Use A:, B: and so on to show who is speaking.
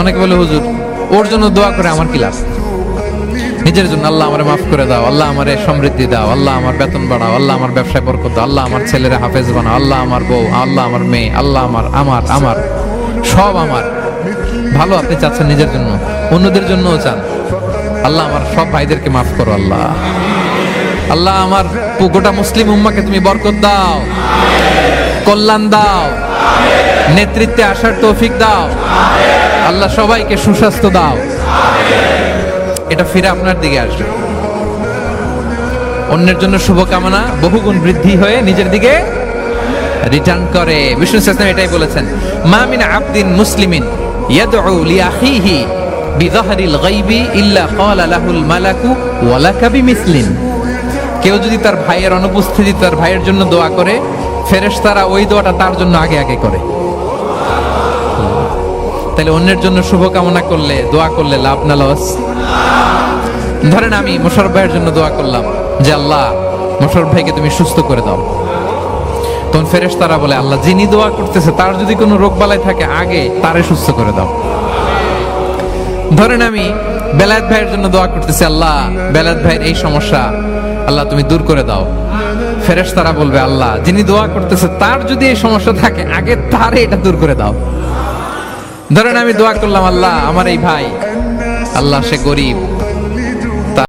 A: অনেকে বলে হুজুর ওর জন্য দোয়া করে আমার কি লাভ? নিজের জন্য, আল্লাহ আমারে মাফ করে দাও, আল্লাহ আমারে সমৃদ্ধি দাও, আল্লাহ আমার বেতন বাড়াও, আল্লাহ আমার ব্যবসায় বরকত দাও, আল্লাহ আমার ছেলেরা হাফেজ বানাও, আল্লাহ আমার বউ, আল্লাহ আমার মেয়ে, আল্লাহ আমার আমার আমার সব আমার ভালো আপনি চাচ্ছেন নিজের জন্য, অন্যদের জন্যও চান। আল্লাহ আমার সব ভাইদেরকে মাফ করো, আল্লাহ আল্লাহ আমার গোটা মুসলিম উম্মাকে তুমি বরকত দাও, কল্যাণ দাও, নেতৃত্বে আসার তৌফিক দাও, আল্লাহ সবাইকে সুস্বাস্থ্য দাও। এটা ফিরে আপনার দিকে আসবে। অন্যের জন্য শুভকামনা বহুগুণ বৃদ্ধি হয়ে নিজের দিকে রিটার্ন করে। বিষ্ণু সাল্লাল্লাহু এটাই বলেছেন, মা মিন আবদিন মুসলিমিন ইয়াদউ লিআখিহি বিযাহরিল গায়বি ইল্লা ক্বালা লাহুল মালাকু ওয়া লাকা বিমিসলিন। কেউ যদি তার ভাইয়ের অনুপস্থিতিতে তার ভাইয়ের জন্য দোয়া করে, ফেরেশতারা ওই দোয়াটা তার জন্য আগে আগে করে। তাহলে অন্যের জন্য শুভকামনা করলে, দোয়া করলে লাভ না লস? ধরেন আমি মোশাররফ ভাইয়ের জন্য দোয়া করলাম যে আল্লাহ মোশাররফ ভাইকে তুমি সুস্থ করে দাও, তখন ফেরেশতারা বলে আল্লাহ যিনি দোয়া করতেছে তার যদি কোনো রোগ বালাই থাকে আগে তারে সুস্থ করে দাও। ধরেন আমি বেলায়েত ভাইয়ের জন্য দোয়া করতেছি, আল্লাহ বেলায়েত ভাইয়ের এই সমস্যা আল্লাহ তুমি দূর করে দাও, ফেরেশতারা বলবে আল্লাহ যিনি দোয়া করতেছে তার যদি এই সমস্যা থাকে আগে তারে এটা দূর করে দাও। ধরেন আমি দোয়া করলাম আল্লাহ আমার এই ভাই, আল্লাহ সে গরিব,